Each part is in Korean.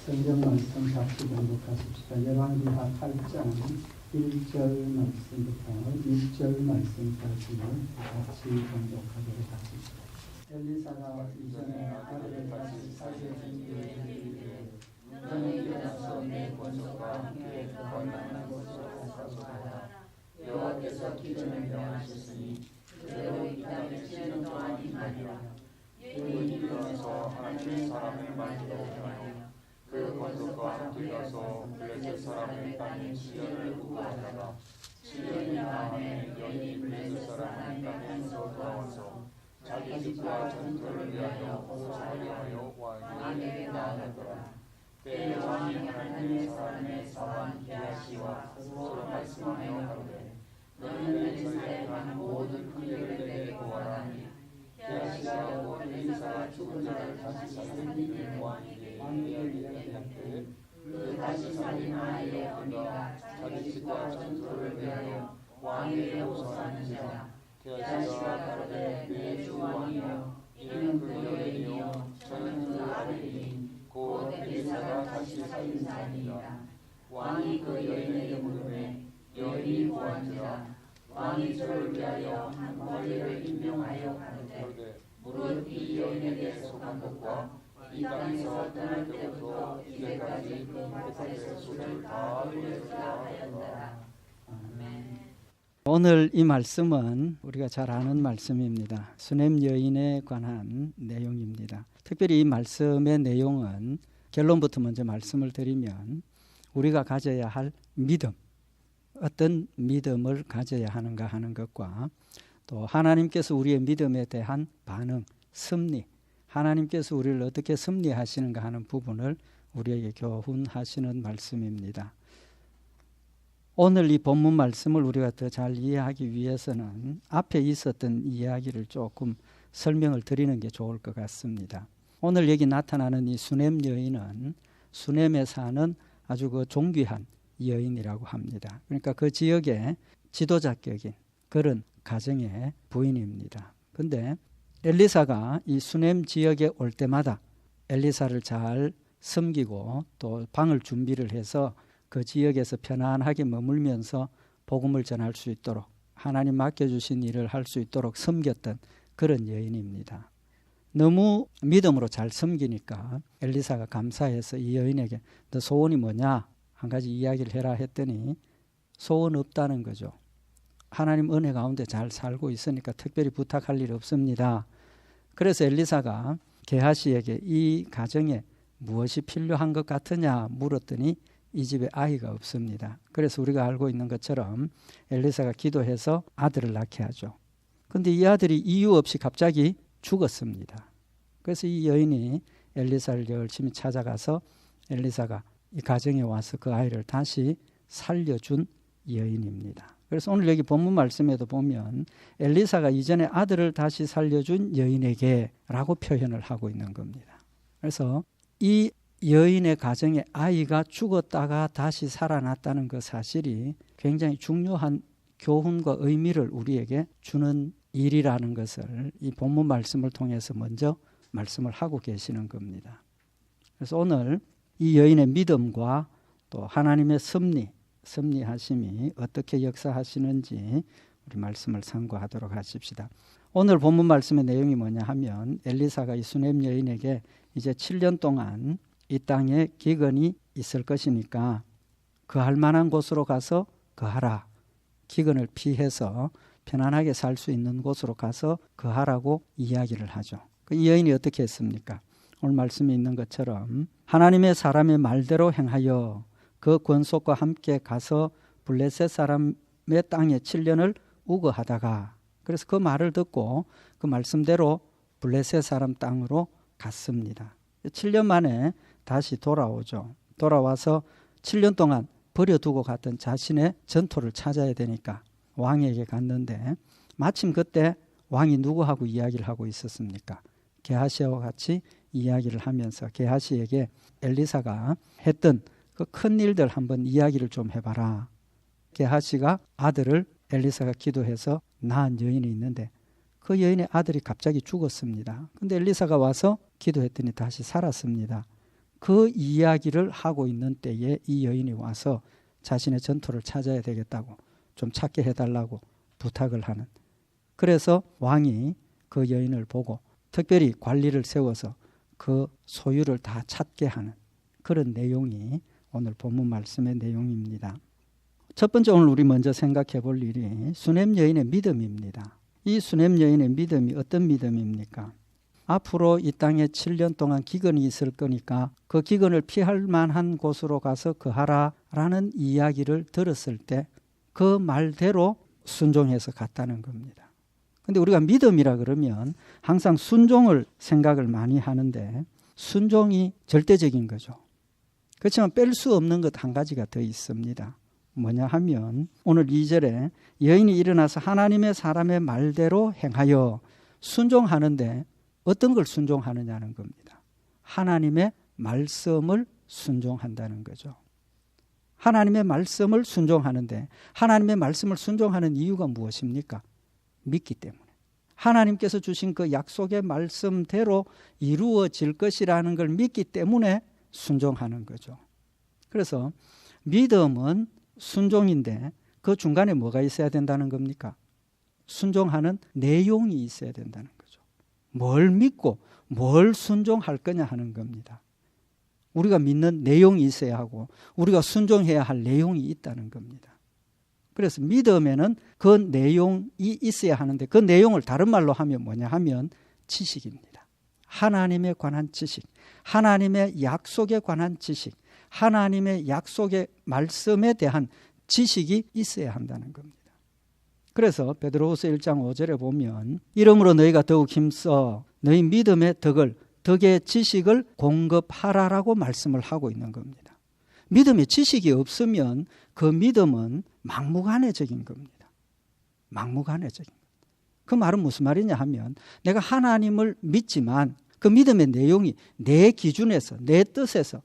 성경 말씀 같이 공독하십시다. 열왕기하 8장 1절 말씀부터 6절 말씀까지 같이 공독하도록 하십시다. 엘리사가 이전에 아들을 다시 살려준 그에게 너는 일어나서 내 권속과 함께 그가 만난 곳으로 가서가라. 여호와께서 기존에 명하셨으니 그대로 이 땅에 7년 동안 임하리라. 그는 일어나서 하나님의 사람을 만나러 가며 그 권속과 함께 가서 블레셋 사람의 땅에 7년을 구하다가 7년이 만에 여인이 블레셋 사람의 땅에서 돌아와서 자기 집과 전토를 위하여 호소하려 하여 왕에게 나아가더라. 때에 왕이 하나님의 사람의 사환 게하시와 서로 말씀하여 가로되 너는 엘리사에 관한 모든 그 일을 내게 보아라니 게하시가 곧 엘리사가 죽은 자를 다시 살리는 왕에게 이야기하되 그 다시 살린 아이의 언니가 자기 집과 전토를 위하여 왕에게 호소하는지라. 게하시가 가로되 내 주 왕이여 이는 그 여인이요 저는 그 아들이니 곧 엘리사가 다시 살린 자니라. 왕이 그 여인에게 물으매 여인이 구한지라. 왕이 저를 위하여 한 관리를 임명하여 가로되 무릇 이 여인에게 속한 것과 이 땅에서 떠날 때부터 이제까지 그 백성의 수를 다 이루었다 하였더라. 아멘. 오늘 이 말씀은 우리가 잘 아는 말씀입니다. 수넴 여인에 관한 내용입니다. 특별히 이 말씀의 내용은 결론부터 먼저 말씀을 드리면 우리가 가져야 할 믿음, 어떤 믿음을 가져야 하는가 하는 것과 또 하나님께서 우리의 믿음에 대한 반응, 섭리, 하나님께서 우리를 어떻게 섭리하시는가 하는 부분을 우리에게 교훈하시는 말씀입니다. 오늘 이 본문 말씀을 우리가 더 잘 이해하기 위해서는 앞에 있었던 이야기를 조금 설명을 드리는 게 좋을 것 같습니다. 오늘 여기 나타나는 이 수넴 여인은 수넴에 사는 아주 그 존귀한 여인이라고 합니다. 그러니까 그 지역의 지도자격인 그런 가정의 부인입니다. 그런데 엘리사가 이 수넴 지역에 올 때마다 엘리사를 잘 섬기고 또 방을 준비를 해서 그 지역에서 편안하게 머물면서 복음을 전할 수 있도록 하나님 맡겨주신 일을 할 수 있도록 섬겼던 그런 여인입니다. 너무 믿음으로 잘 섬기니까 엘리사가 감사해서 이 여인에게 너 소원이 뭐냐? 한 가지 이야기를 해라 했더니 소원 없다는 거죠. 하나님 은혜 가운데 잘 살고 있으니까 특별히 부탁할 일 없습니다. 그래서 엘리사가 게하시에게 이 가정에 무엇이 필요한 것 같으냐 물었더니 이 집에 아이가 없습니다. 그래서 우리가 알고 있는 것처럼 엘리사가 기도해서 아들을 낳게 하죠. 그런데 이 아들이 이유 없이 갑자기 죽었습니다. 그래서 이 여인이 엘리사를 열심히 찾아가서 엘리사가 이 가정에 와서 그 아이를 다시 살려준 여인입니다. 그래서 오늘 여기 본문 말씀에도 보면 엘리사가 이전에 아들을 다시 살려준 여인에게 라고 표현을 하고 있는 겁니다. 그래서 이 여인의 가정에 아이가 죽었다가 다시 살아났다는 그 사실이 굉장히 중요한 교훈과 의미를 우리에게 주는 일이라는 것을 이 본문 말씀을 통해서 먼저 말씀을 하고 계시는 겁니다. 그래서 오늘 이 여인의 믿음과 또 하나님의 섭리하심이 어떻게 역사하시는지 우리 말씀을 참고하도록 하십시다. 오늘 본문 말씀의 내용이 뭐냐 하면 엘리사가 이 수넴 여인에게 이제 7년 동안 이 땅에 기근이 있을 것이니까 거할 만한 곳으로 가서 거하라. 기근을 피해서 편안하게 살 수 있는 곳으로 가서 거하라고 이야기를 하죠. 이 여인이 어떻게 했습니까? 오늘 말씀에 있는 것처럼 하나님의 사람의 말대로 행하여 그 권속과 함께 가서 블레셋 사람의 땅에 7년을 우거하다가 그래서 그 말을 듣고 그 말씀대로 블레셋 사람 땅으로 갔습니다. 7년 만에 다시 돌아오죠. 돌아와서 7년 동안 버려두고 갔던 자신의 전토를 찾아야 되니까 왕에게 갔는데 마침 그때 왕이 누구하고 이야기를 하고 있었습니까? 게하시와 같이 이야기를 하면서 게하시에게 엘리사가 했던 그 큰 일들 한번 이야기를 좀 해봐라. 게하시가 아들을 엘리사가 기도해서 낳은 여인이 있는데 그 여인의 아들이 갑자기 죽었습니다. 근데 엘리사가 와서 기도했더니 다시 살았습니다. 그 이야기를 하고 있는 때에 이 여인이 와서 자신의 전토를 찾아야 되겠다고 좀 찾게 해달라고 부탁을 하는. 그래서 왕이 그 여인을 보고 특별히 관리를 세워서 그 소유를 다 찾게 하는 그런 내용이 오늘 본문 말씀의 내용입니다. 첫 번째 오늘 우리 먼저 생각해 볼 일이 수넴 여인의 믿음입니다. 이 수넴 여인의 믿음이 어떤 믿음입니까? 앞으로 이 땅에 7년 동안 기근이 있을 거니까 그 기근을 피할 만한 곳으로 가서 거하라라는 이야기를 들었을 때 그 말대로 순종해서 갔다는 겁니다. 근데 우리가 믿음이라 그러면 항상 순종을 생각을 많이 하는데 순종이 절대적인 거죠. 그렇지만 뺄 수 없는 것 한 가지가 더 있습니다. 뭐냐 하면 오늘 2절에 여인이 일어나서 하나님의 사람의 말대로 행하여 순종하는데 어떤 걸 순종하느냐는 겁니다. 하나님의 말씀을 순종한다는 거죠. 하나님의 말씀을 순종하는데 하나님의 말씀을 순종하는 이유가 무엇입니까? 믿기 때문에. 하나님께서 주신 그 약속의 말씀대로 이루어질 것이라는 걸 믿기 때문에 순종하는 거죠. 그래서 믿음은 순종인데 그 중간에 뭐가 있어야 된다는 겁니까? 순종하는 내용이 있어야 된다는 거죠. 뭘 믿고 뭘 순종할 거냐 하는 겁니다. 우리가 믿는 내용이 있어야 하고 우리가 순종해야 할 내용이 있다는 겁니다. 그래서 믿음에는 그 내용이 있어야 하는데 그 내용을 다른 말로 하면 뭐냐 하면 지식입니다. 하나님에 관한 지식, 하나님의 약속에 관한 지식, 하나님의 약속의 말씀에 대한 지식이 있어야 한다는 겁니다. 그래서 베드로후서 1장 5절에 보면 이러므로 너희가 더욱 힘써 너희 믿음의 덕의 지식을 공급하라라고 말씀을 하고 있는 겁니다. 믿음의 지식이 없으면 그 믿음은 막무가내적인 겁니다. 막무가내적인 겁니다. 그 말은 무슨 말이냐 하면 내가 하나님을 믿지만 그 믿음의 내용이 내 기준에서 내 뜻에서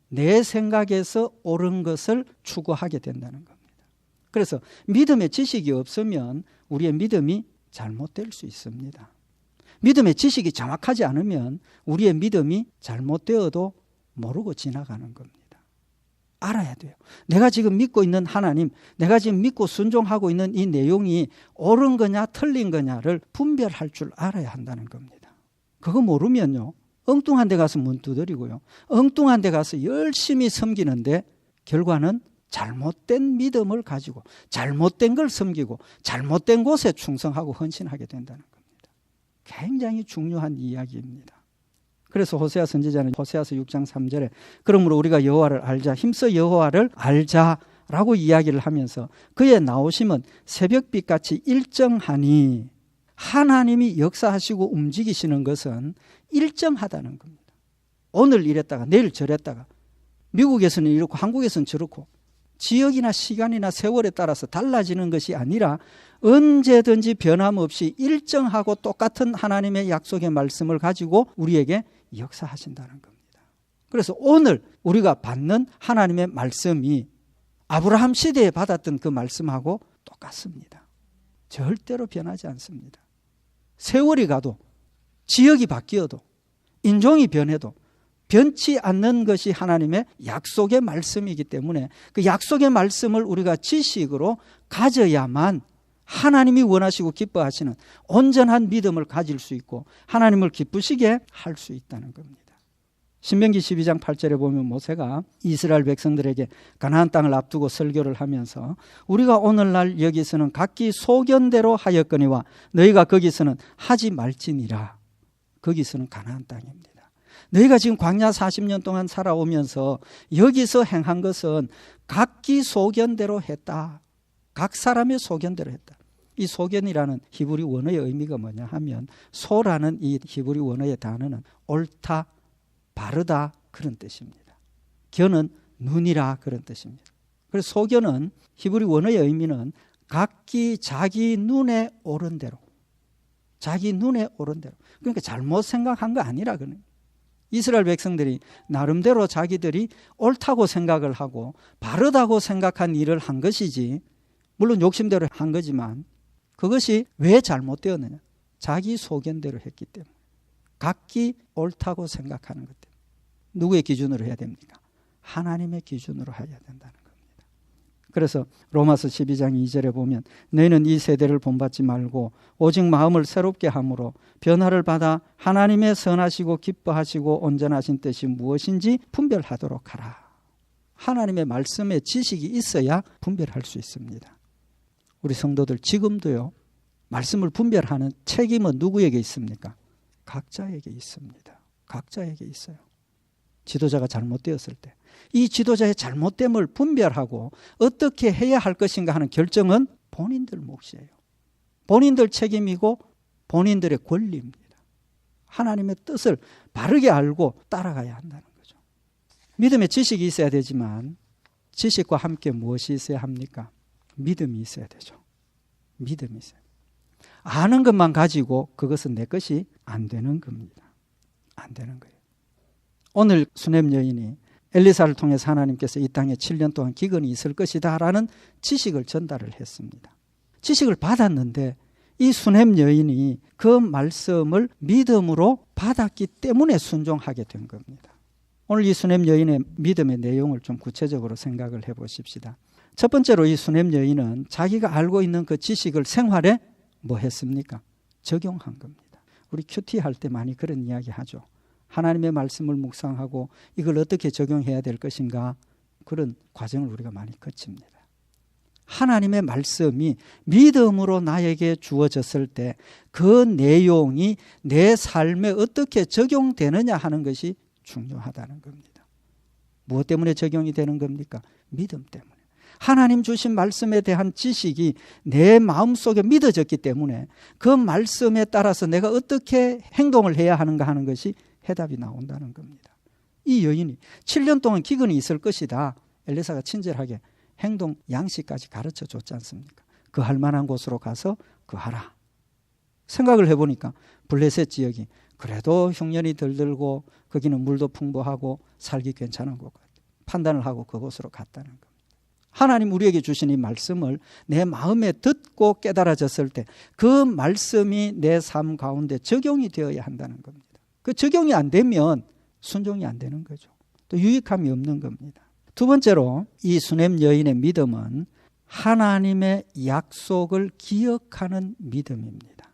내 생각에서 옳은 것을 추구하게 된다는 겁니다. 그래서 믿음의 지식이 없으면 우리의 믿음이 잘못될 수 있습니다. 믿음의 지식이 정확하지 않으면 우리의 믿음이 잘못되어도 모르고 지나가는 겁니다. 알아야 돼요. 내가 지금 믿고 있는 하나님, 내가 지금 믿고 순종하고 있는 이 내용이 옳은 거냐 틀린 거냐를 분별할 줄 알아야 한다는 겁니다. 그거 모르면요, 엉뚱한 데 가서 문 두드리고요, 엉뚱한 데 가서 열심히 섬기는데 결과는 잘못된 믿음을 가지고 잘못된 걸 섬기고 잘못된 곳에 충성하고 헌신하게 된다는 겁니다. 굉장히 중요한 이야기입니다. 그래서 호세아 선지자는 호세아서 6장 3절에 그러므로 우리가 여호와를 알자, 힘써 여호와를 알자라고 이야기를 하면서 그의 나오심은 새벽빛같이 일정하니 하나님이 역사하시고 움직이시는 것은 일정하다는 겁니다. 오늘 이랬다가 내일 저랬다가 미국에서는 이렇고 한국에서는 저렇고 지역이나 시간이나 세월에 따라서 달라지는 것이 아니라 언제든지 변함없이 일정하고 똑같은 하나님의 약속의 말씀을 가지고 우리에게 역사하신다는 겁니다. 그래서 오늘 우리가 받는 하나님의 말씀이 아브라함 시대에 받았던 그 말씀하고 똑같습니다. 절대로 변하지 않습니다. 세월이 가도 지역이 바뀌어도 인종이 변해도 변치 않는 것이 하나님의 약속의 말씀이기 때문에 그 약속의 말씀을 우리가 지식으로 가져야만 하나님이 원하시고 기뻐하시는 온전한 믿음을 가질 수 있고 하나님을 기쁘시게 할 수 있다는 겁니다. 신명기 12장 8절에 보면 모세가 이스라엘 백성들에게 가나안 땅을 앞두고 설교를 하면서 우리가 오늘날 여기서는 각기 소견대로 하였거니와 너희가 거기서는 하지 말지니라. 거기서는 가나안 땅입니다. 너희가 지금 광야 40년 동안 살아오면서 여기서 행한 것은 각기 소견대로 했다. 각 사람의 소견대로 했다. 이 소견이라는 히브리 원어의 의미가 뭐냐 하면 소라는 이 히브리 원어의 단어는 옳다, 바르다 그런 뜻입니다. 견은 눈이라 그런 뜻입니다. 그래서 소견은 히브리 원어의 의미는 각기 자기 눈에 옳은 대로, 자기 눈에 옳은 대로. 그러니까 잘못 생각한 거 아니라 그는. 이스라엘 백성들이 나름대로 자기들이 옳다고 생각을 하고 바르다고 생각한 일을 한 것이지, 물론 욕심대로 한 거지만 그것이 왜 잘못되었느냐? 자기 소견대로 했기 때문에, 각기 옳다고 생각하는 것 때문에. 누구의 기준으로 해야 됩니까? 하나님의 기준으로 해야 된다는 겁니다. 그래서 로마서 12장 2절에 보면 너희는 이 세대를 본받지 말고 오직 마음을 새롭게 함으로 변화를 받아 하나님의 선하시고 기뻐하시고 온전하신 뜻이 무엇인지 분별하도록 하라. 하나님의 말씀에 지식이 있어야 분별할 수 있습니다. 우리 성도들 지금도요, 말씀을 분별하는 책임은 누구에게 있습니까? 각자에게 있습니다. 각자에게 있어요. 지도자가 잘못되었을 때 이 지도자의 잘못됨을 분별하고 어떻게 해야 할 것인가 하는 결정은 본인들 몫이에요. 본인들 책임이고 본인들의 권리입니다. 하나님의 뜻을 바르게 알고 따라가야 한다는 거죠. 믿음의 지식이 있어야 되지만 지식과 함께 무엇이 있어야 합니까? 믿음이 있어야 되죠. 믿음이 있어요. 아는 것만 가지고 그것은 내 것이 안 되는 겁니다. 안 되는 거예요. 오늘 수넴 여인이 엘리사를 통해서 하나님께서 이 땅에 7년 동안 기근이 있을 것이다 라는 지식을 전달을 했습니다. 지식을 받았는데 이 수넴 여인이 그 말씀을 믿음으로 받았기 때문에 순종하게 된 겁니다. 오늘 이 수넴 여인의 믿음의 내용을 좀 구체적으로 생각을 해보십시다. 첫 번째로 이 수넴 여인은 자기가 알고 있는 그 지식을 생활에 뭐 했습니까? 적용한 겁니다. 우리 큐티 할 때 많이 그런 이야기 하죠. 하나님의 말씀을 묵상하고 이걸 어떻게 적용해야 될 것인가, 그런 과정을 우리가 많이 거칩니다. 하나님의 말씀이 믿음으로 나에게 주어졌을 때 그 내용이 내 삶에 어떻게 적용되느냐 하는 것이 중요하다는 겁니다. 무엇 때문에 적용이 되는 겁니까? 믿음 때문에. 하나님 주신 말씀에 대한 지식이 내 마음속에 믿어졌기 때문에 그 말씀에 따라서 내가 어떻게 행동을 해야 하는가 하는 것이 해답이 나온다는 겁니다. 이 여인이 7년 동안 기근이 있을 것이다. 엘리사가 친절하게 행동 양식까지 가르쳐 줬지 않습니까? 그 할 만한 곳으로 가서 그 하라. 생각을 해보니까 블레셋 지역이 그래도 흉년이 덜 들고 거기는 물도 풍부하고 살기 괜찮은 곳 같아요. 판단을 하고 그곳으로 갔다는 겁니다. 하나님 우리에게 주신 이 말씀을 내 마음에 듣고 깨달아졌을 때 그 말씀이 내 삶 가운데 적용이 되어야 한다는 겁니다. 그 적용이 안 되면 순종이 안 되는 거죠. 또 유익함이 없는 겁니다. 두 번째로 이 수넴 여인의 믿음은 하나님의 약속을 기억하는 믿음입니다.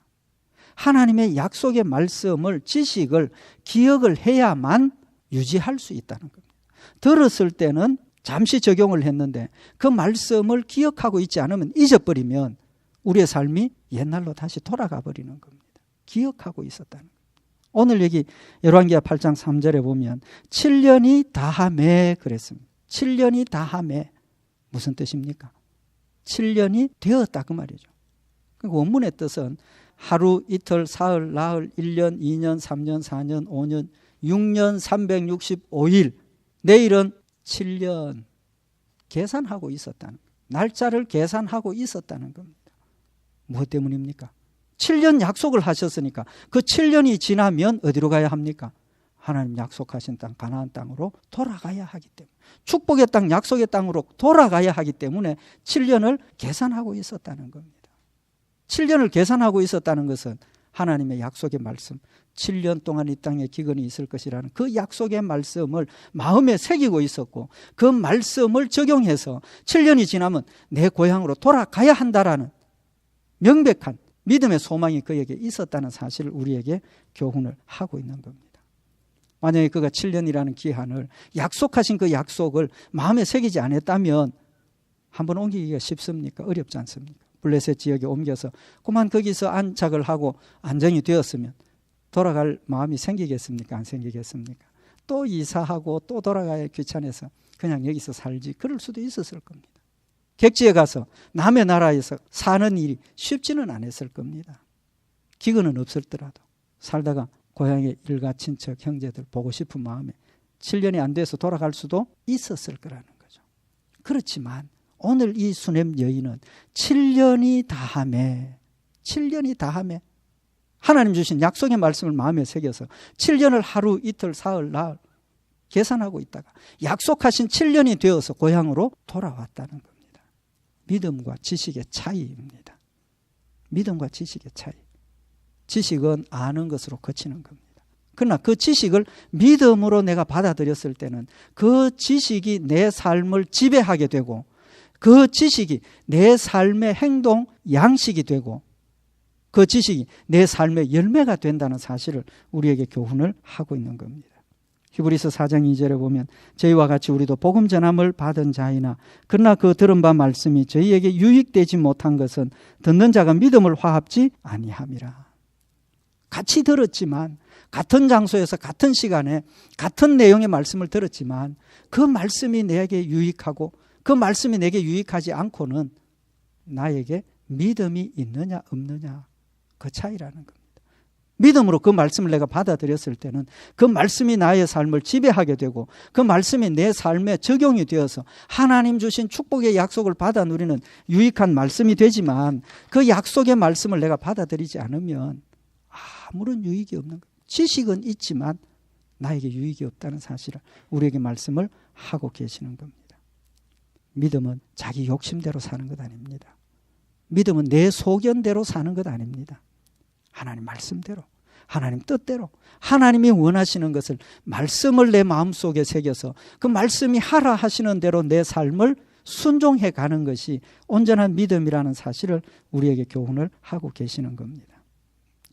하나님의 약속의 말씀을, 지식을 기억을 해야만 유지할 수 있다는 겁니다. 들었을 때는 잠시 적용을 했는데 그 말씀을 기억하고 있지 않으면, 잊어버리면 우리의 삶이 옛날로 다시 돌아가 버리는 겁니다. 기억하고 있었다는 겁니다. 오늘 여기 열왕기하 8장 3절에 보면 7년이 다하매 그랬습니다. 7년이 다하매 무슨 뜻입니까? 7년이 되었다 그 말이죠. 그러니까 원문의 뜻은 하루, 이틀, 사흘, 나흘, 1년, 2년, 3년, 4년, 5년, 6년, 365일, 내일은 7년 계산하고 있었다는 겁니다. 날짜를 계산하고 있었다는 겁니다. 무엇 때문입니까? 7년 약속을 하셨으니까 그 7년이 지나면 어디로 가야 합니까? 하나님 약속하신 땅 가나안 땅으로 돌아가야 하기 때문에, 축복의 땅, 약속의 땅으로 돌아가야 하기 때문에 7년을 계산하고 있었다는 겁니다. 7년을 계산하고 있었다는 것은 하나님의 약속의 말씀, 7년 동안 이 땅에 기근이 있을 것이라는 그 약속의 말씀을 마음에 새기고 있었고, 그 말씀을 적용해서 7년이 지나면 내 고향으로 돌아가야 한다라는 명백한 믿음의 소망이 그에게 있었다는 사실을 우리에게 교훈을 하고 있는 겁니다. 만약에 그가 7년이라는 기한을, 약속하신 그 약속을 마음에 새기지 않았다면 한번 옮기기가 쉽습니까? 어렵지 않습니까? 블레셋 지역에 옮겨서 그만 거기서 안착을 하고 안정이 되었으면 돌아갈 마음이 생기겠습니까? 안 생기겠습니까? 또 이사하고 또 돌아가야 귀찮아서 그냥 여기서 살지, 그럴 수도 있었을 겁니다. 객지에 가서 남의 나라에서 사는 일이 쉽지는 않았을 겁니다. 기근은 없었더라도 살다가 고향의 일가 친척 형제들 보고 싶은 마음에 7년이 안 돼서 돌아갈 수도 있었을 거라는 거죠. 그렇지만 오늘 이 수넴 여인은 7년이 다하매, 7년이 다하매 하나님 주신 약속의 말씀을 마음에 새겨서 7년을 하루, 이틀, 사흘, 나흘 계산하고 있다가 약속하신 7년이 되어서 고향으로 돌아왔다는 겁니다. 믿음과 지식의 차이입니다. 믿음과 지식의 차이. 지식은 아는 것으로 그치는 겁니다. 그러나 그 지식을 믿음으로 내가 받아들였을 때는 그 지식이 내 삶을 지배하게 되고 그 지식이 내 삶의 행동 양식이 되고 그 지식이 내 삶의 열매가 된다는 사실을 우리에게 교훈을 하고 있는 겁니다. 히브리서 4장 2절에 보면 저희와 같이 우리도 복음 전함을 받은 자이나 그러나 그 들은 바 말씀이 저희에게 유익되지 못한 것은 듣는 자가 믿음을 화합지 아니함이라. 같이 들었지만 같은 장소에서 같은 시간에 같은 내용의 말씀을 들었지만 그 말씀이 내게 유익하고 그 말씀이 내게 유익하지 않고는 나에게 믿음이 있느냐 없느냐 그 차이라는 겁니다. 믿음으로 그 말씀을 내가 받아들였을 때는 그 말씀이 나의 삶을 지배하게 되고 그 말씀이 내 삶에 적용이 되어서 하나님 주신 축복의 약속을 받아 누리는 유익한 말씀이 되지만 그 약속의 말씀을 내가 받아들이지 않으면 아무런 유익이 없는 거예요. 지식은 있지만 나에게 유익이 없다는 사실을 우리에게 말씀을 하고 계시는 겁니다. 믿음은 자기 욕심대로 사는 것 아닙니다. 믿음은 내 소견대로 사는 것 아닙니다. 하나님 말씀대로, 하나님 뜻대로, 하나님이 원하시는 것을 말씀을 내 마음속에 새겨서 그 말씀이 하라 하시는 대로 내 삶을 순종해 가는 것이 온전한 믿음이라는 사실을 우리에게 교훈을 하고 계시는 겁니다.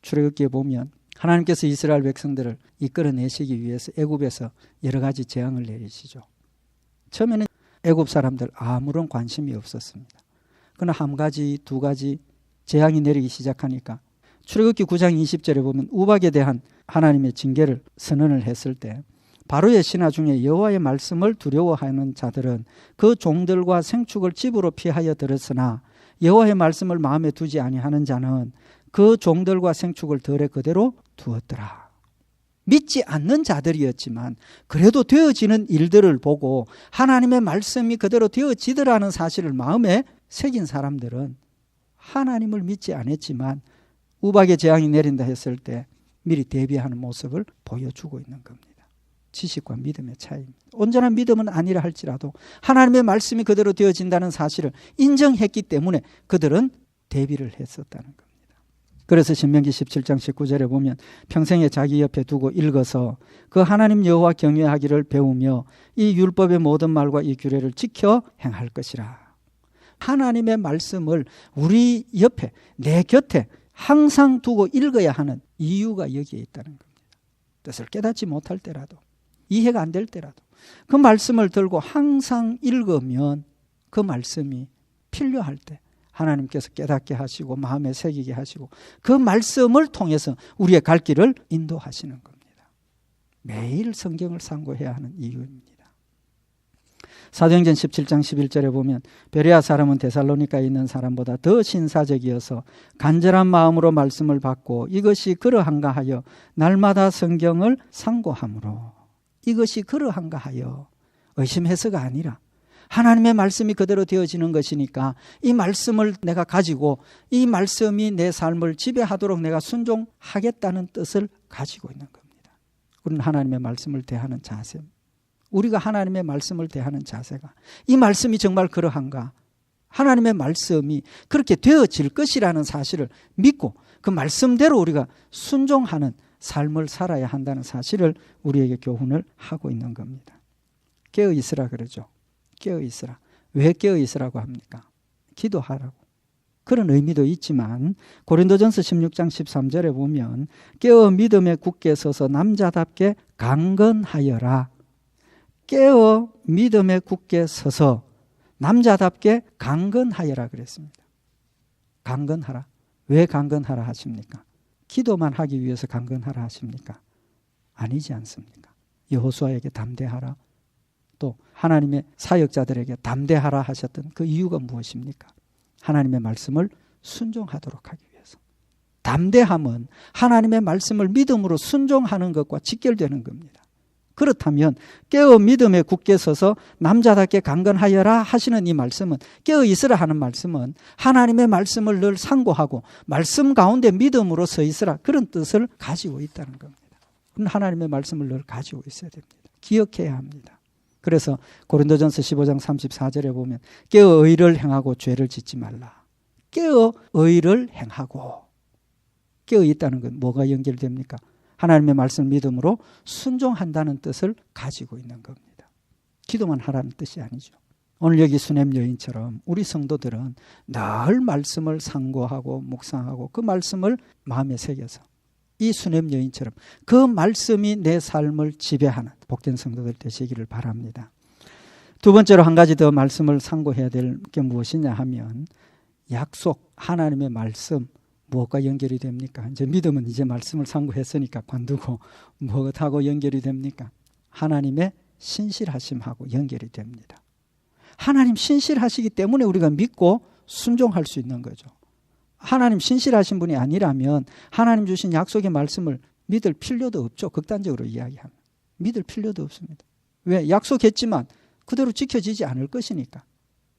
출애굽기에 보면 하나님께서 이스라엘 백성들을 이끌어내시기 위해서 애굽에서 여러 가지 재앙을 내리시죠. 처음에는 애굽 사람들 아무런 관심이 없었습니다. 그러나 한 가지, 두 가지 재앙이 내리기 시작하니까 출애굽기 9장 20절에 보면 우박에 대한 하나님의 징계를 선언을 했을 때 바로의 신하 중에 여호와의 말씀을 두려워하는 자들은 그 종들과 생축을 집으로 피하여 들었으나 여호와의 말씀을 마음에 두지 아니하는 자는 그 종들과 생축을 덜에 그대로 두었더라. 믿지 않는 자들이었지만 그래도 되어지는 일들을 보고 하나님의 말씀이 그대로 되어지더라는 사실을 마음에 새긴 사람들은 하나님을 믿지 않았지만 우박의 재앙이 내린다 했을 때 미리 대비하는 모습을 보여주고 있는 겁니다. 지식과 믿음의 차이입니다. 온전한 믿음은 아니라 할지라도 하나님의 말씀이 그대로 되어진다는 사실을 인정했기 때문에 그들은 대비를 했었다는 겁니다. 그래서 신명기 17장 19절에 보면 평생에 자기 옆에 두고 읽어서 그 하나님 여호와 경외하기를 배우며 이 율법의 모든 말과 이 규례를 지켜 행할 것이라. 하나님의 말씀을 우리 옆에 내 곁에 항상 두고 읽어야 하는 이유가 여기에 있다는 겁니다. 뜻을 깨닫지 못할 때라도 이해가 안 될 때라도 그 말씀을 들고 항상 읽으면 그 말씀이 필요할 때 하나님께서 깨닫게 하시고 마음에 새기게 하시고 그 말씀을 통해서 우리의 갈 길을 인도하시는 겁니다. 매일 성경을 상고해야 하는 이유입니다. 사도행전 17장 11절에 보면 베레아 사람은 데살로니가에 있는 사람보다 더 신사적이어서 간절한 마음으로 말씀을 받고 이것이 그러한가 하여 날마다 성경을 상고하므로 이것이 그러한가 하여 의심해서가 아니라 하나님의 말씀이 그대로 되어지는 것이니까 이 말씀을 내가 가지고 이 말씀이 내 삶을 지배하도록 내가 순종하겠다는 뜻을 가지고 있는 겁니다. 우리는 하나님의 말씀을 대하는 자세, 우리가 하나님의 말씀을 대하는 자세가 이 말씀이 정말 그러한가, 하나님의 말씀이 그렇게 되어질 것이라는 사실을 믿고 그 말씀대로 우리가 순종하는 삶을 살아야 한다는 사실을 우리에게 교훈을 하고 있는 겁니다. 깨어 있으라 그러죠. 깨어 있으라. 왜 깨어 있으라고 합니까? 기도하라고. 그런 의미도 있지만 고린도전서 16장 13절에 보면 깨어 믿음에 굳게 서서 남자답게 강건하여라. 깨어 믿음에 굳게 서서 남자답게 강건하여라 그랬습니다. 강건하라. 왜 강건하라 하십니까? 기도만 하기 위해서 강건하라 하십니까? 아니지 않습니까? 여호수아에게 담대하라. 또 하나님의 사역자들에게 담대하라 하셨던 그 이유가 무엇입니까? 하나님의 말씀을 순종하도록 하기 위해서. 담대함은 하나님의 말씀을 믿음으로 순종하는 것과 직결되는 겁니다. 그렇다면 깨어 믿음에 굳게 서서 남자답게 강건하여라 하시는 이 말씀은, 깨어 있으라 하는 말씀은 하나님의 말씀을 늘 상고하고 말씀 가운데 믿음으로 서 있으라, 그런 뜻을 가지고 있다는 겁니다. 하나님의 말씀을 늘 가지고 있어야 됩니다. 기억해야 합니다. 그래서 고린도전서 15장 34절에 보면 깨어 의를 행하고 죄를 짓지 말라. 깨어 의를 행하고, 깨어 있다는 건 뭐가 연결됩니까? 하나님의 말씀을 믿음으로 순종한다는 뜻을 가지고 있는 겁니다. 기도만 하라는 뜻이 아니죠. 오늘 여기 수냄 여인처럼 우리 성도들은 늘 말씀을 상고하고 묵상하고 그 말씀을 마음에 새겨서 이 수냄 여인처럼 그 말씀이 내 삶을 지배하는 복된 성도들 되시기를 바랍니다. 두 번째로 한 가지 더 말씀을 상고해야 될 게 무엇이냐 하면 약속, 하나님의 말씀 무엇과 연결이 됩니까? 이제 믿음은 이제 말씀을 상고했으니까 관두고 무엇하고 연결이 됩니까? 하나님의 신실하심하고 연결이 됩니다. 하나님 신실하시기 때문에 우리가 믿고 순종할 수 있는 거죠. 하나님 신실하신 분이 아니라면 하나님 주신 약속의 말씀을 믿을 필요도 없죠. 극단적으로 이야기하면. 믿을 필요도 없습니다. 왜? 약속했지만 그대로 지켜지지 않을 것이니까.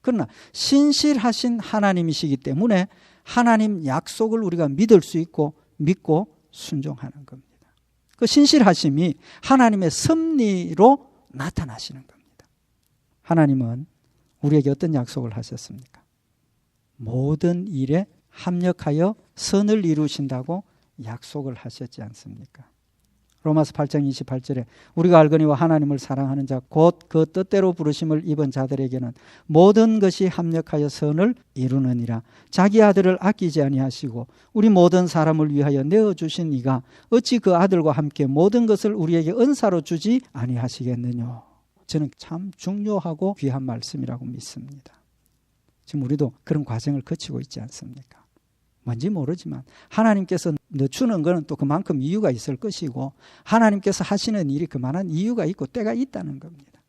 그러나 신실하신 하나님이시기 때문에 하나님 약속을 우리가 믿을 수 있고 믿고 순종하는 겁니다. 그 신실하심이 하나님의 섭리로 나타나시는 겁니다. 하나님은 우리에게 어떤 약속을 하셨습니까? 모든 일에 합력하여 선을 이루신다고 약속을 하셨지 않습니까? 로마서 8장 28절에 우리가 알거니와 하나님을 사랑하는 자 곧 그 뜻대로 부르심을 입은 자들에게는 모든 것이 합력하여 선을 이루느니라. 자기 아들을 아끼지 아니하시고 우리 모든 사람을 위하여 내어주신 이가 어찌 그 아들과 함께 모든 것을 우리에게 은사로 주지 아니하시겠느냐. 저는 참 중요하고 귀한 말씀이라고 믿습니다. 지금 우리도 그런 과정을 거치고 있지 않습니까? 뭔지 모르지만 하나님께서 늦추는 것은 또 그만큼 이유가 있을 것이고 하나님께서 하시는 일이 그만한 이유가 있고 때가 있다는 겁니다.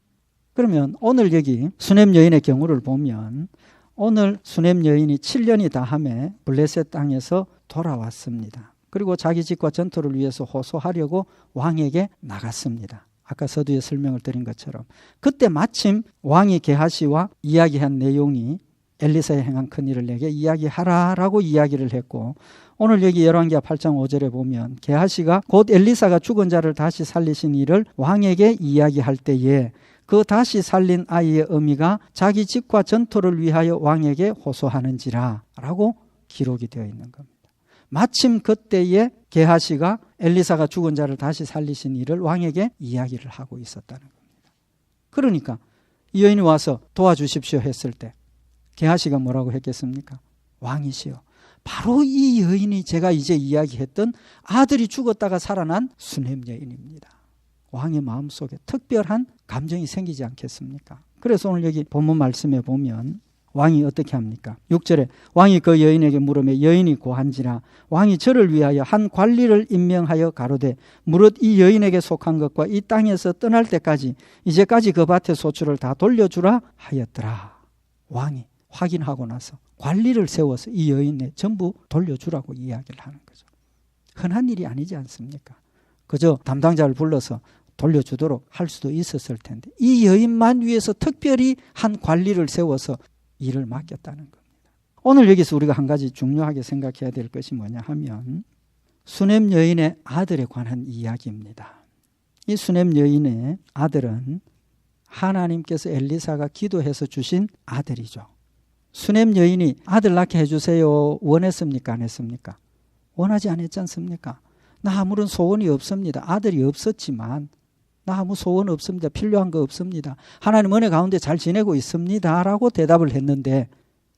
그러면 오늘 여기 수냄 여인의 경우를 보면 오늘 수냄 여인이 7년이 다함에 블레셋 땅에서 돌아왔습니다. 그리고 자기 집과 전토를 위해서 호소하려고 왕에게 나갔습니다. 아까 서두에 설명을 드린 것처럼 그때 마침 왕이 게하시와 이야기한 내용이 엘리사의 행한 큰일을 내게 이야기하라라고 이야기를 했고 오늘 여기 열왕기하 8장 5절에 보면 게하시가 곧 엘리사가 죽은 자를 다시 살리신 일을 왕에게 이야기할 때에 그 다시 살린 아이의 어미가 자기 집과 전토를 위하여 왕에게 호소하는지라 라고 기록이 되어 있는 겁니다. 마침 그때에 게하시가 엘리사가 죽은 자를 다시 살리신 일을 왕에게 이야기를 하고 있었다는 겁니다. 그러니까 이 여인이 와서 도와주십시오 했을 때 게하시가 뭐라고 했겠습니까? 왕이시여. 바로 이 여인이 제가 이제 이야기했던 아들이 죽었다가 살아난 수냄 여인입니다. 왕의 마음속에 특별한 감정이 생기지 않겠습니까? 그래서 오늘 여기 본문 말씀에 보면 왕이 어떻게 합니까? 6절에 왕이 그 여인에게 물으며 여인이 고한지라 왕이 저를 위하여 한 관리를 임명하여 가로되 무릇 이 여인에게 속한 것과 이 땅에서 떠날 때까지 이제까지 그 밭의 소출을 다 돌려주라 하였더라. 왕이 확인하고 나서 관리를 세워서 이 여인에 전부 돌려주라고 이야기를 하는 거죠. 흔한 일이 아니지 않습니까? 그저 담당자를 불러서 돌려주도록 할 수도 있었을 텐데 이 여인만 위해서 특별히 한 관리를 세워서 일을 맡겼다는 겁니다. 오늘 여기서 우리가 한 가지 중요하게 생각해야 될 것이 뭐냐 하면 수냄 여인의 아들에 관한 이야기입니다. 이 수냄 여인의 아들은 하나님께서 엘리사가 기도해서 주신 아들이죠. 수냄 여인이 아들 낳게 해주세요 원했습니까? 안 했습니까? 원하지 않았지 않습니까? 나 아무런 소원이 없습니다. 아들이 없었지만 나 아무 소원 없습니다. 필요한 거 없습니다. 하나님 은혜 가운데 잘 지내고 있습니다 라고 대답을 했는데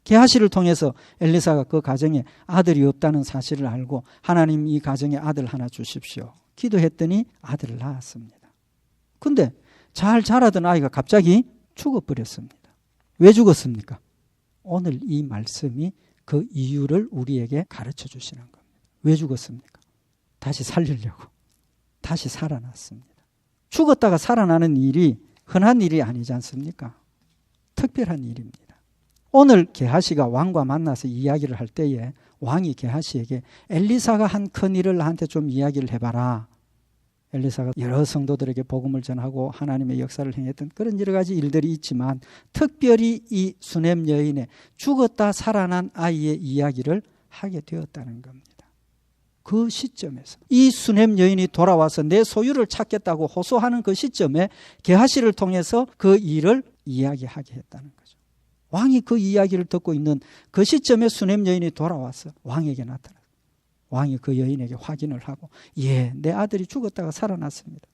게하시를 통해서 엘리사가 그 가정에 아들이 없다는 사실을 알고 하나님 이 가정에 아들 하나 주십시오. 기도했더니 아들을 낳았습니다. 근데 잘 자라던 아이가 갑자기 죽어버렸습니다. 왜 죽었습니까? 오늘 이 말씀이 그 이유를 우리에게 가르쳐 주시는 겁니다. 왜 죽었습니까? 다시 살리려고. 다시 살아났습니다. 죽었다가 살아나는 일이 흔한 일이 아니지 않습니까? 특별한 일입니다. 오늘 게하시가 왕과 만나서 이야기를 할 때에 왕이 게하시에게 엘리사가 한 큰일을 나한테 좀 이야기를 해봐라. 엘리사가 여러 성도들에게 복음을 전하고 하나님의 역사를 행했던 그런 여러 가지 일들이 있지만 특별히 이 수냄 여인의 죽었다 살아난 아이의 이야기를 하게 되었다는 겁니다. 그 시점에서 이 수냄 여인이 돌아와서 내 소유를 찾겠다고 호소하는 그 시점에 게하시를 통해서 그 일을 이야기하게 했다는 거죠. 왕이 그 이야기를 듣고 있는 그 시점에 수냄 여인이 돌아와서 왕에게 나타났어요. 왕이 그 여인에게 확인을 하고 예, 내 아들이 죽었다가 살아났습니다.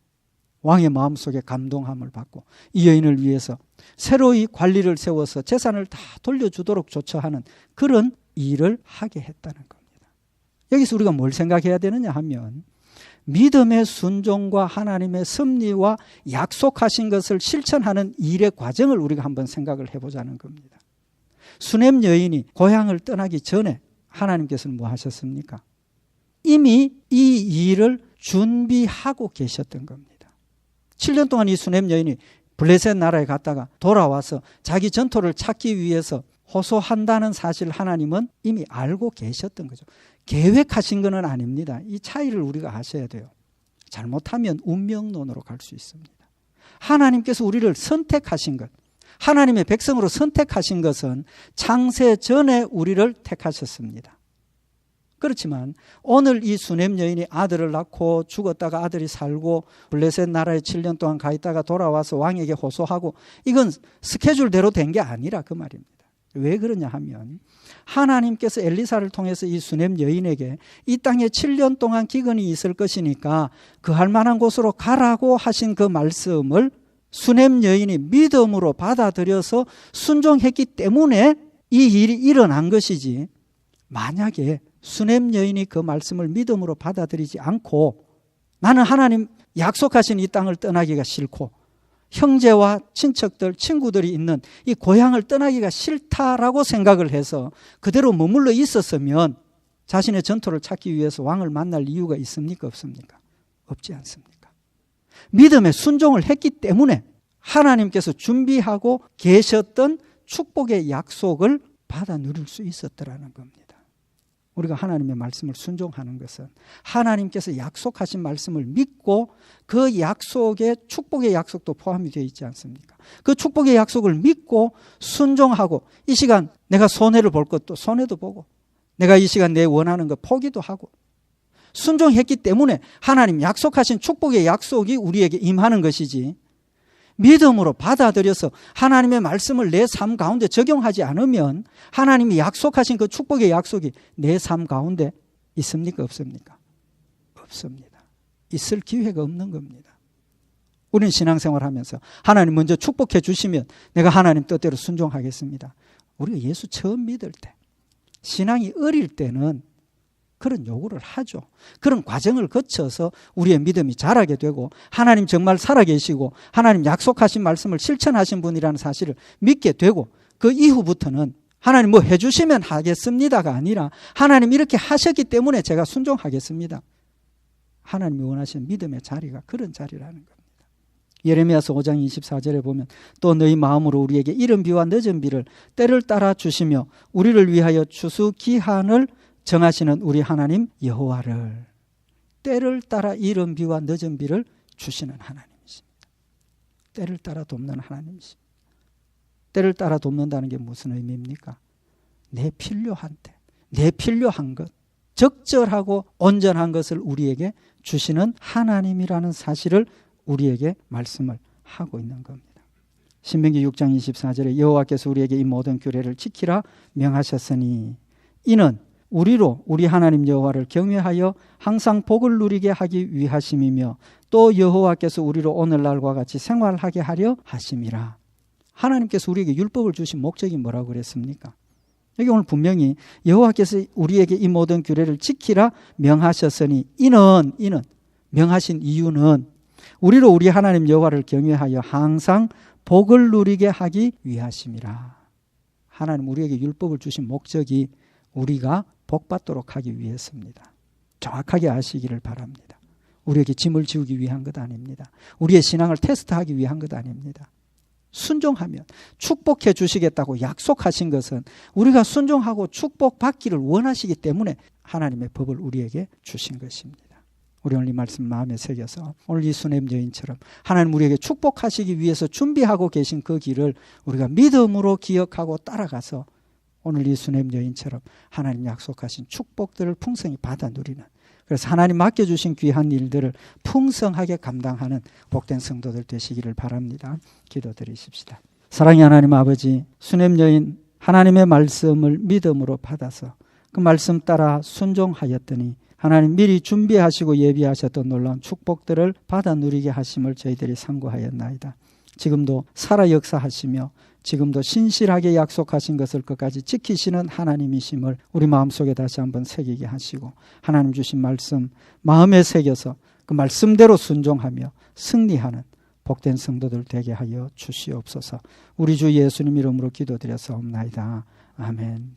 왕의 마음속에 감동함을 받고 이 여인을 위해서 새로이 관리를 세워서 재산을 다 돌려주도록 조처하는 그런 일을 하게 했다는 겁니다. 여기서 우리가 뭘 생각해야 되느냐 하면 믿음의 순종과 하나님의 섭리와 약속하신 것을 실천하는 일의 과정을 우리가 한번 생각을 해보자는 겁니다. 수넴 여인이 고향을 떠나기 전에 하나님께서는 뭐 하셨습니까? 이미 이 일을 준비하고 계셨던 겁니다. 7년 동안 이 수넴 여인이 블레셋 나라에 갔다가 돌아와서 자기 전토를 찾기 위해서 호소한다는 사실을 하나님은 이미 알고 계셨던 거죠. 계획하신 것은 아닙니다. 이 차이를 우리가 아셔야 돼요. 잘못하면 운명론으로 갈 수 있습니다. 하나님께서 우리를 선택하신 것, 하나님의 백성으로 선택하신 것은 창세 전에 우리를 택하셨습니다. 그렇지만 오늘 이 수넴 여인이 아들을 낳고 죽었다가 아들이 살고 블레셋 나라에 7년 동안 가 있다가 돌아와서 왕에게 호소하고 이건 스케줄대로 된 게 아니라 그 말입니다. 왜 그러냐 하면 하나님께서 엘리사를 통해서 이 수넴 여인에게 이 땅에 7년 동안 기근이 있을 것이니까 그할 만한 곳으로 가라고 하신 그 말씀을 수넴 여인이 믿음으로 받아들여서 순종했기 때문에 이 일이 일어난 것이지, 만약에 수넴 여인이 그 말씀을 믿음으로 받아들이지 않고 나는 하나님 약속하신 이 땅을 떠나기가 싫고 형제와 친척들, 친구들이 있는 이 고향을 떠나기가 싫다라고 생각을 해서 그대로 머물러 있었으면 자신의 전토를 찾기 위해서 왕을 만날 이유가 있습니까? 없습니까? 없지 않습니까? 믿음의 순종을 했기 때문에 하나님께서 준비하고 계셨던 축복의 약속을 받아 누릴 수 있었더라는 겁니다. 우리가 하나님의 말씀을 순종하는 것은 하나님께서 약속하신 말씀을 믿고 그 약속에 축복의 약속도 포함이 되어 있지 않습니까? 그 축복의 약속을 믿고 순종하고 이 시간 내가 손해를 볼 것도 손해도 보고 내가 이 시간 내 원하는 것 포기도 하고 순종했기 때문에 하나님 약속하신 축복의 약속이 우리에게 임하는 것이지, 믿음으로 받아들여서 하나님의 말씀을 내 삶 가운데 적용하지 않으면 하나님이 약속하신 그 축복의 약속이 내 삶 가운데 있습니까? 없습니까? 없습니다. 있을 기회가 없는 겁니다. 우리는 신앙생활하면서 하나님 먼저 축복해 주시면 내가 하나님 뜻대로 순종하겠습니다. 우리가 예수 처음 믿을 때, 신앙이 어릴 때는 그런 요구를 하죠. 그런 과정을 거쳐서 우리의 믿음이 자라게 되고 하나님 정말 살아계시고 하나님 약속하신 말씀을 실천하신 분이라는 사실을 믿게 되고 그 이후부터는 하나님 뭐 해주시면 하겠습니다가 아니라 하나님 이렇게 하셨기 때문에 제가 순종하겠습니다. 하나님이 원하시는 믿음의 자리가 그런 자리라는 겁니다. 예레미야서 5장 24절에 보면 또 너희 마음으로 우리에게 이른 비와 늦은 비를 때를 따라 주시며 우리를 위하여 추수 기한을 정하시는 우리 하나님 여호와를, 때를 따라 이른 비와 늦은 비를 주시는 하나님이십니다. 때를 따라 돕는 하나님이십니다. 때를 따라 돕는다는 게 무슨 의미입니까? 내 필요한 때, 내 필요한 것, 적절하고 온전한 것을 우리에게 주시는 하나님이라는 사실을 우리에게 말씀을 하고 있는 겁니다. 신명기 6장 24절에 여호와께서 우리에게 이 모든 규례를 지키라 명하셨으니 이는 우리로 우리 하나님 여호와를 경외하여 항상 복을 누리게 하기 위하심이며 또 여호와께서 우리로 오늘날과 같이 생활하게 하려 하심이라. 하나님께서 우리에게 율법을 주신 목적이 뭐라고 그랬습니까? 여기 오늘 분명히 여호와께서 우리에게 이 모든 규례를 지키라 명하셨으니 이는 명하신 이유는 우리로 우리 하나님 여호와를 경외하여 항상 복을 누리게 하기 위하심이라. 하나님 우리에게 율법을 주신 목적이 우리가 복받도록 하기 위해서입니다. 정확하게 아시기를 바랍니다. 우리에게 짐을 지우기 위한 것 아닙니다. 우리의 신앙을 테스트하기 위한 것 아닙니다. 순종하면 축복해 주시겠다고 약속하신 것은 우리가 순종하고 축복받기를 원하시기 때문에 하나님의 법을 우리에게 주신 것입니다. 우리 오늘 이 말씀 마음에 새겨서 오늘 이 수넴 여인처럼 하나님 우리에게 축복하시기 위해서 준비하고 계신 그 길을 우리가 믿음으로 기억하고 따라가서 오늘 이 수넴 여인처럼 하나님 약속하신 축복들을 풍성히 받아 누리는, 그래서 하나님 맡겨주신 귀한 일들을 풍성하게 감당하는 복된 성도들 되시기를 바랍니다. 기도드리십시다. 사랑의 하나님 아버지, 수넴 여인 하나님의 말씀을 믿음으로 받아서 그 말씀 따라 순종하였더니 하나님 미리 준비하시고 예비하셨던 놀라운 축복들을 받아 누리게 하심을 저희들이 상고하였나이다. 지금도 살아 역사하시며 지금도 신실하게 약속하신 것을 끝까지 지키시는 하나님이심을 우리 마음속에 다시 한번 새기게 하시고, 하나님 주신 말씀 마음에 새겨서 그 말씀대로 순종하며 승리하는 복된 성도들 되게 하여 주시옵소서. 우리 주 예수님 이름으로 기도드려서옵나이다. 아멘.